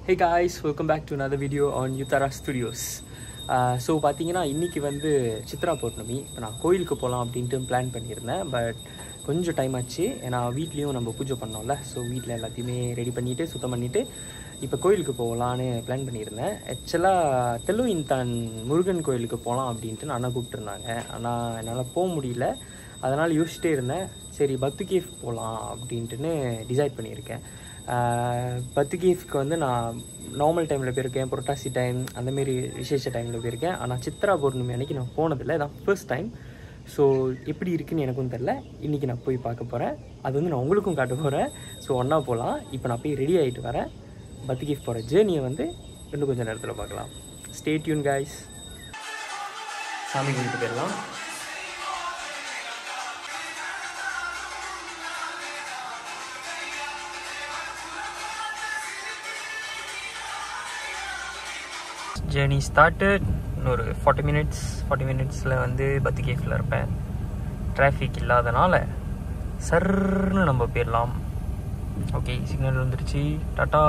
Hey guys, welcome back to another video on Uttara Studios. So பார்த்தீங்கன்னா இன்றைக்கி வந்து சித்ரா பௌர்ணமி. நான் கோயிலுக்கு போகலாம் அப்படின்ட்டு பிளான் பண்ணியிருந்தேன். பட் கொஞ்சம் டைம் ஆச்சு. ஏன்னா வீட்லேயும் நம்ம பூஜை பண்ணோம்ல. ஸோ வீட்டில் எல்லாத்தையுமே ரெடி பண்ணிவிட்டு சுத்தம் பண்ணிவிட்டு இப்போ கோயிலுக்கு போகலான்னு பிளான் பண்ணியிருந்தேன். ஆக்சுவலாக தெலுவின்தான் முருகன் கோயிலுக்கு போகலாம் அப்படின்ட்டு நான் கூப்பிட்டுருந்தாங்க. ஆனால் என்னால் போக முடியல. அதனால் யோசிச்சிட்டே இருந்தேன். சரி பத்து கேஃப் போகலாம் அப்படின்ட்டுன்னு டிசைட் பண்ணியிருக்கேன். பத்து கேஃப்க்கு வந்து நான் நார்மல் டைமில் போயிருக்கேன், புரட்டாசி டைம் அந்தமாரி விசேஷ டைமில் போயிருக்கேன். ஆனால் சித்ரா பௌர்ணமி அன்றைக்கி நான் போனதில்லை, இதான் ஃபர்ஸ்ட் டைம். ஸோ எப்படி இருக்குன்னு எனக்கும் தெரில. இன்றைக்கி நான் போய் பார்க்க போகிறேன். அது வந்து நான் உங்களுக்கும் காட்ட போகிறேன். ஸோ ஒன்றா போகலாம். இப்போ நான் போய் ரெடி ஆகிட்டு வரேன். பத்து கேஃப் போகிற ஜேர்னியை வந்து இன்னும் கொஞ்சம் நேரத்தில் பார்க்கலாம். Stay tune guys. சாமி கும்பிட்டு போயிடலாம். Journey started. இன்னொரு 40 மினிட்ஸில் வந்து பத்து கேஃபில் இருப்பேன். டிராஃபிக் இல்லாதனால சர்ன்னு நம்ம போயிடலாம். ஓகே, சிக்னல் வந்துடுச்சு. டாட்டா.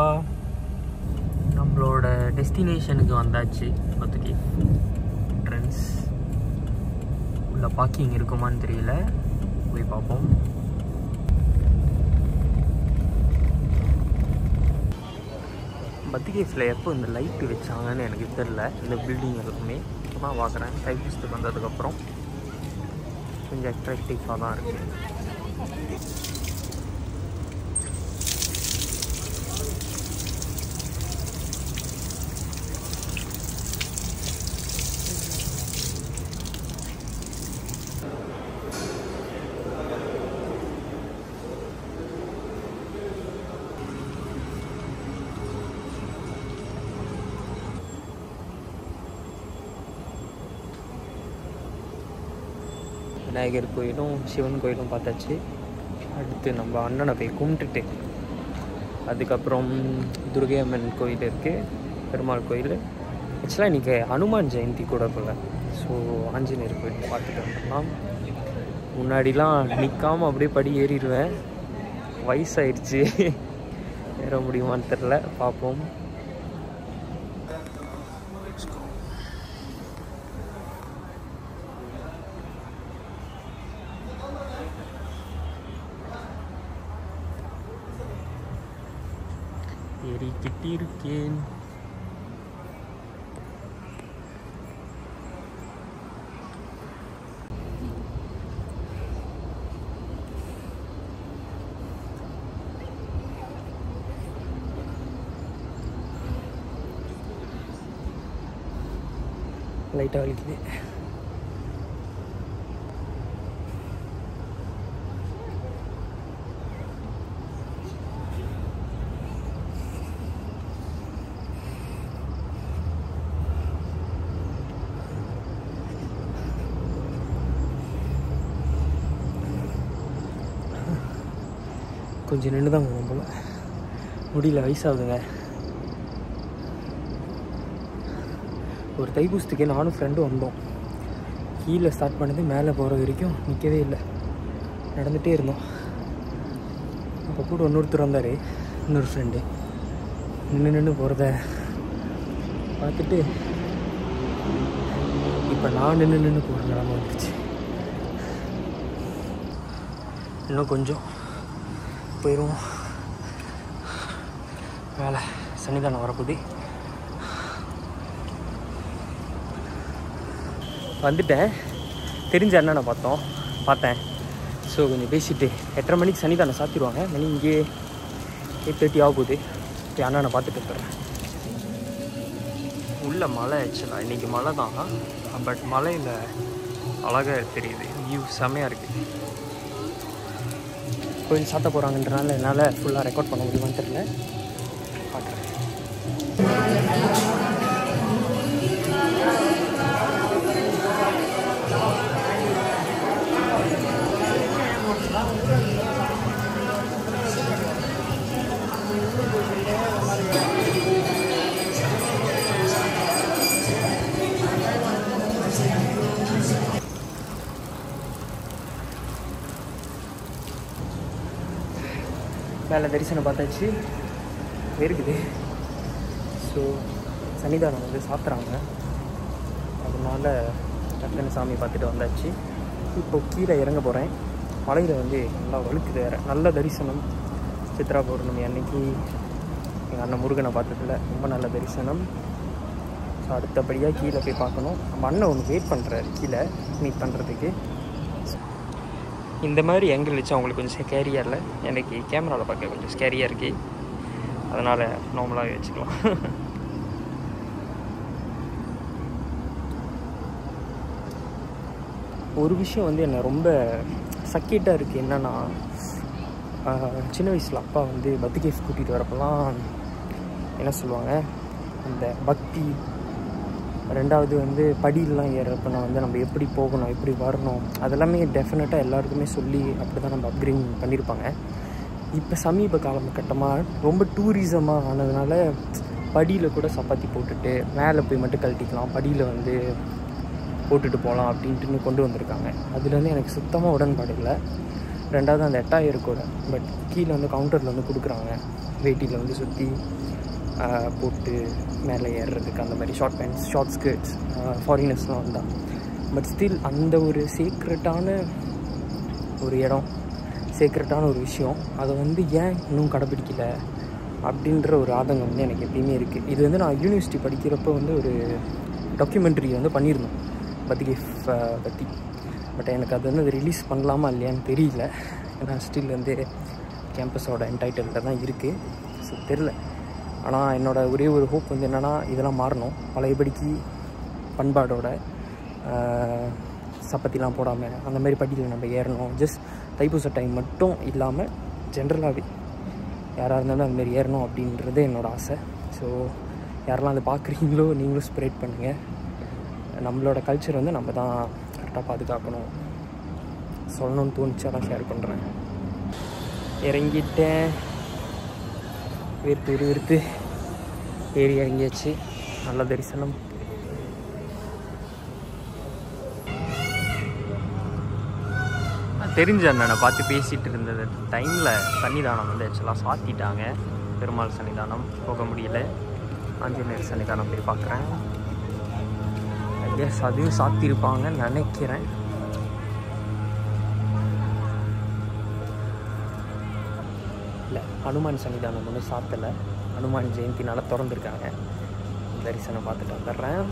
நம்மளோட டெஸ்டினேஷனுக்கு வந்தாச்சு. பத்து கேஃப் என்ட்ரன்ஸ். உள்ள பார்க்கிங் இருக்குமான்னு தெரியல, போய் பார்ப்போம். பத்து கேஃபில் எப்போ இந்த லைட்டு வச்சாங்கன்னு எனக்கு தெரில. இந்த பில்டிங் எல்லாமே இப்போ தான் பார்க்குறேன். டைப்பிஸ்ட்டுக்கு வந்ததுக்கப்புறம் கொஞ்சம் அட்ராக்டிவாக தான் இருக்குது. விநாயகர் கோயிலும் சிவன் கோயிலும் பார்த்தாச்சு. அடுத்து நம்ம அண்ணனை போய் கும்பிட்டுட்டு அதுக்கப்புறம் துர்கை அம்மன் கோயில் இருக்குது, பெருமாள் கோயில். ஆக்சுவலாக இன்றைக்கி ஹனுமான் ஜெயந்தி கூட போல். ஸோ ஆஞ்சநேயர் கோயில் பார்த்துட்டு வந்துடலாம். முன்னாடிலாம் நிற்காமல் அப்படியே படி ஏறிடுவேன். வயசாயிடுச்சு, ஏற முடியுமான்னு தெரில, பார்ப்போம். ஏறிக்கிட்டு இருக்கேன். லைட்டாக வலிக்குது. கொஞ்சம் நின்று தான் போகணும் போல், முடியல, வயசாகுதுங்க. ஒரு தைப்பூசத்துக்கே நானும் ஃப்ரெண்டும் வந்தோம். கீழே ஸ்டார்ட் பண்ணது மேலே போகிற வரைக்கும் நிற்கவே இல்லை, நடந்துகிட்டே இருந்தோம். அப்போ கூட இன்னொருத்தர் வந்தார், இன்னொரு ஃப்ரெண்டு. நின்று போகிறத பார்த்துட்டு இப்போ நான் நின்று போகிற நிலமை வந்துடுச்சு. இன்னும் கொஞ்சம் போயிடுவோம். மேலே சன்னிதானம் வரப்போகுது. வந்துட்டேன். தெரிஞ்ச அண்ணனை பார்த்தேன். ஸோ கொஞ்சம் பேசிவிட்டு 8:30 மணிக்கு சன்னிதானம் சாத்திடுவாங்க. மணி இங்கே 8:30 ஆக போகுது. போய் அண்ணனை பார்த்துட்டு போகிறேன். உள்ள மழை. ஆக்சுவலாக இன்றைக்கி மழை தான், பட் மழையில் அழகாக தெரியுது. வியூ செம்மையாக இருக்குது. கோயில் சாத்த போகிறாங்கன்றனால என்னால் ஃபுல்லாக ரெக்கார்ட் பண்ண முடியுமான்னு தெரியல, பார்க்குறேன். மேலே தரிசனம் பார்த்தாச்சு. வேர்க்குது. ஸோ சன்னிதானம் வந்து சாத்துறாங்க, அதனால் டக்குன்னு சாமி பார்த்துட்டு வந்தாச்சு. இப்போ கீழே இறங்க போகிறேன். மலையில் வந்து நல்லா வழுக்குது வேறு. நல்ல தரிசனம். சித்ரா பௌர்ணமி அன்னைக்கு எங்கள் அண்ணன் முருகனை பார்த்ததில்ல, ரொம்ப நல்ல தரிசனம். ஸோ அடுத்தபடியாக கீழே போய் பார்க்கணும். நம்ம அண்ணன் ஒன்று வெயிட் பண்ணுறாரு கீழே மீட் பண்ணுறதுக்கு. இந்த மாதிரி ஆங்கிள் வச்சு அவங்களுக்கு கொஞ்சம் ஸ்கேரியாக இல்லை, எனக்கு கேமராவில் பார்க்க கொஞ்சம் ஸ்கேரியாக இருக்குது, அதனால் நார்மலாகவே வச்சுக்கலாம். ஒரு விஷயம் வந்து என்னை ரொம்ப சக்கேட்டாக இருக்குது. என்னென்னா, சின்ன வயசில் அப்பா வந்து பர்த் கேஃப் கூட்டிகிட்டு வரப்பெல்லாம் என்ன சொல்லுவாங்க, அந்த பக்தி, ரெண்டாவது வந்து படியெல்லாம் ஏறப்போ நான் வந்து நம்ம எப்படி போகணும், எப்படி வரணும், அதெல்லாமே டெஃபினட்டாக எல்லாருக்குமே சொல்லி அப்படி தான் நம்ம அப்கிரேட் பண்ணியிருப்பாங்க. இப்போ சமீப காலகட்டமாக ரொம்ப டூரிசமாக ஆனதுனால படியில் கூட சப்பாத்தி போட்டுட்டு மேலே போய் மட்டும் கழட்டிக்கலாம், படியில் வந்து போட்டுட்டு போகலாம் அப்படின்ட்டு கொண்டு வந்திருக்காங்க. அதுலேருந்து எனக்கு சுத்தமாக உடன்பாடு இல்லை. ரெண்டாவது அந்த 8000 கூட, பட் கீழே வந்து கவுண்டரில் வந்து கொடுக்குறாங்க, வேட்டியில் வந்து சுற்றி போட்டு மேலே ஏறுறதுக்கு, அந்த மாதிரி ஷார்ட் பேண்ட்ஸ், ஷார்ட் ஸ்கர்ட்ஸ் ஃபாரினர்ஸ்லாம் வந்தால். பட் ஸ்டில் அந்த ஒரு சீக்ரெட்டான ஒரு இடம், சீக்ரெட்டான ஒரு விஷயம், அதை வந்து ஏன் இன்னும் கடைப்பிடிக்கல அப்படின்ற ஒரு ஆதங்கம் வந்து எனக்கு எப்பயுமே இருக்குது. இது வந்து நான் யூனிவர்சிட்டி படிக்கிறப்போ வந்து ஒரு டாக்குமெண்ட்ரி வந்து பண்ணியிருந்தோம் பத்கேஃப் பற்றி. பட் எனக்கு அது வந்து ரிலீஸ் பண்ணலாமா இல்லையான்னு தெரியல, ஏன்னா ஸ்டில் வந்து கேம்பஸோட என்டைட்டில்ல தான் இருக்குது. ஸோ தெரில. ஆனால் என்னோடய ஒரே ஒரு ஹோப் வந்து என்னென்னா, இதெல்லாம் மாறணும். பழையபடிக்கு பண்பாடோட சப்பத்திலாம் போடாமல் அந்த மாதிரி படியில் நம்ம ஏறணும். ஜஸ்ட் தைப்பூச டைம் மட்டும் இல்லாமல் ஜென்ரலாகவே யாராக இருந்தாலும் அதுமாரி ஏறணும் அப்படின்றது என்னோடய ஆசை. ஸோ யாரெல்லாம் அதை பார்க்குறீங்களோ நீங்களும் ஸ்ப்ரெட் பண்ணுங்கள். நம்மளோட கல்ச்சர் வந்து நம்ம தான் கரெக்டாக பாதுகாக்கணும். சொல்லணும்னு தோணிச்சாலாம் ஷேர் பண்ணுறேன். இறங்கிட்டேன், வெறுத்து ஏறி இறங்கியாச்சு. நல்ல தரிசனம். தெரிஞ்ச அண்ணனை பார்த்து பேசிகிட்டு இருந்தது டைமில் சன்னிதானம் வந்து ஆக்சுவலாக சாத்திட்டாங்க. பெருமாள் சன்னிதானம் போக முடியல. ஆஞ்சநேயர் சன்னிதானம் போய் பார்க்குறேன். ஐயஸ் அதையும் சாத்தியிருப்பாங்கன்னு நினைக்கிறேன். இல்லை, ஹனுமான் சன்னிதானம் ஒன்றும் சாத்தலை. ஹனுமான் ஜெயந்தினால திறந்துருக்காங்க. தரிசனம் பார்த்துட்டு வந்துடுறேன்.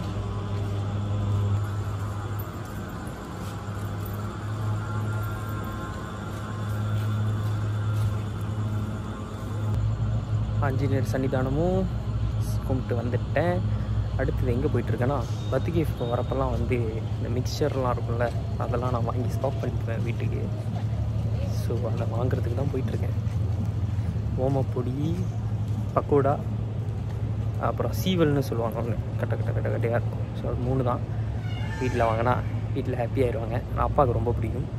ஆஞ்சநேயர் சன்னிதானமும் கும்பிட்டு வந்துட்டேன். அடுத்தது எங்கே போயிட்டுருக்கேன்னா, பத்கேஃப் வரப்பெல்லாம் வந்து இந்த மிக்சர்லாம் இருக்கும்ல, அதெல்லாம் நான் வாங்கி ஸ்டாக் பண்ணிக்குவேன் வீட்டுக்கு. ஸோ அதை வாங்குறதுக்கு தான் போயிட்டுருக்கேன். ஓமப்பொடி, பக்கோடா, அப்புறம் சீவல்னு சொல்லுவாங்க ஒன்று, கட்டையாக இருக்கும். ஸோ அது 3 தான். வீட்டில் வாங்கினா வீட்டில் ஹாப்பியாகிடுவாங்க. ஆனால் அப்பாவுக்கு ரொம்ப பிடிக்கும்.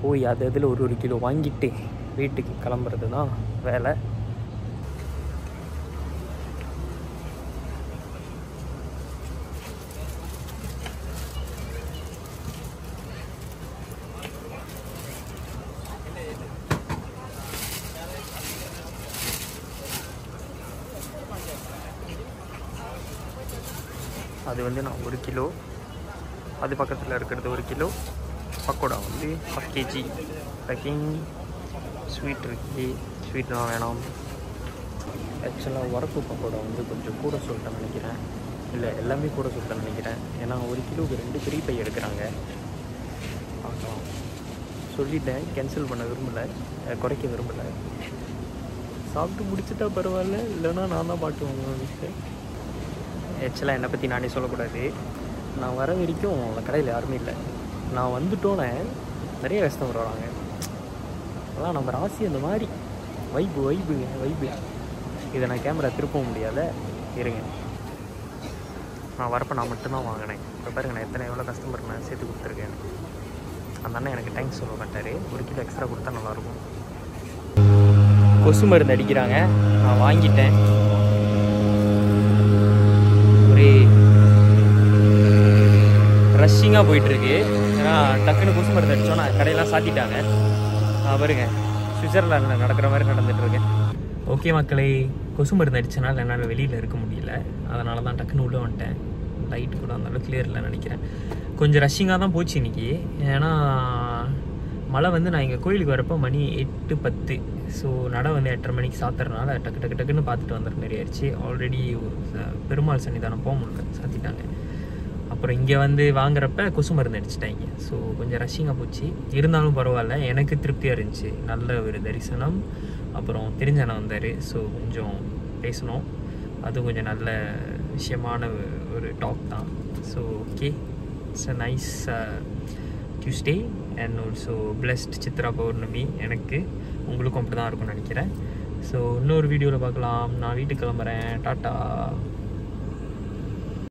போய் அது அதில் ஒரு கிலோ வாங்கிட்டு வீட்டுக்கு கிளம்புறது தான் வேலை. அது வந்து நான் 1 கிலோ, அது பக்கத்தில் இருக்கிறது 1 கிலோ. பக்கோடா வந்து 1 kg பேக்கிங். ஸ்வீட் இருக்குது, ஸ்வீட்லாம் வேணாம். ஆக்சுவலாக வரப்பு பக்கோடா வந்து கொஞ்சம் கூட சொல்லிட்டேன் நினைக்கிறேன். இல்லை, எல்லாமே கூட சொல்லிட்டேன் நினைக்கிறேன். ஏன்னா 1 கிலோவுக்கு 2 பெரிய பை எடுக்கிறாங்க. பார்க்கலாம், சொல்லிட்டேன். கேன்சல் பண்ண விரும்பலை, குறைக்க விரும்பலை. சாப்பிட்டு முடிச்சுட்டா பரவாயில்ல, இல்லைன்னா நான் தான் பாட்டு வாங்குவேன். ஆக்சுவலாக என்னை பற்றி நானே சொல்லக்கூடாது. நான் வர வரைக்கும் அந்த கடையில் யாருமே இல்லை. நான் வந்துட்டோன்னே நிறைய கஸ்டமர் வராங்க. அதான் நம்ம ராசி அந்த மாதிரி வைப்பு. இதை நான் கேமரா திருப்ப முடியாத. இருங்க, நான் வரப்போ நான் மட்டும்தான் வாங்கினேன். இப்போ பாருங்க, நான் எவ்வளோ கஸ்டமர் நான் சேர்த்து கொடுத்துருக்கேன். அந்த அண்ணன் எனக்கு தேங்க்ஸ் சொல்ல மாட்டார். 1 கிலோ எக்ஸ்ட்ரா கொடுத்தா நல்லாயிருக்கும். கொசு மருந்து அடிக்கிறாங்க, நான் வாங்கிட்டேன். ஒரே ரஷ்ஷிங்காக போயிட்டுருக்கு. ஏன்னா டக்குன்னு கொசு மருந்து அடித்தோன்னா கடையெல்லாம் சாத்திட்டாங்க. பாருங்க, சுவிட்சர்லாண்டில் நடக்கிற மாதிரி நடந்துகிட்ருக்கேன். ஓகே மக்களே, கொசு மருந்து அடித்தனால என்னால் வெளியில் இருக்க முடியல. அதனால தான் டக்குன்னு உள்ளே வந்துட்டேன். லைட்டு கூட அந்தளவு கிளியர் இல்லைன்னு நினைக்கிறேன். கொஞ்சம் ரஷ்ஷிங்காக தான் போச்சு இன்றைக்கி. ஏன்னா மழை வந்து நான் எங்கள் கோயிலுக்கு வரப்போ மணி 8:10. ஸோ நடை வந்து 8:30 மணிக்கு சாத்துறதுனால டக்குன்னு பார்த்துட்டு வந்துற மாதிரி ஆயிடுச்சு. ஆல்ரெடி பெருமாள் சன்னிதானம் போக முடியல, சாத்திட்டாங்க. அப்புறம் இங்கே வந்து வாங்குறப்ப கொசு மருந்து அடிச்சிட்டாங்க. ஸோ கொஞ்சம் ரஷ்ஷிங்காக போச்சு. இருந்தாலும் பரவாயில்ல, எனக்கு திருப்தியாக இருந்துச்சு. நல்ல ஒரு தரிசனம். அப்புறம் தெரிஞ்சண்ணா வந்தார். ஸோ கொஞ்சம் பேசணும். அது கொஞ்சம் நல்ல விஷயமான ஒரு டாக் தான். So okay, it's a nice Tuesday and also blessed Chitra Pournami. எனக்கு உங்களுக்கும் அப்படி தான் இருக்கும்னு நினைக்கிறேன். ஸோ இன்னொரு வீடியோவில் பார்க்கலாம். நான் வீட்டுக்கு கிளம்புறேன். டாட்டா.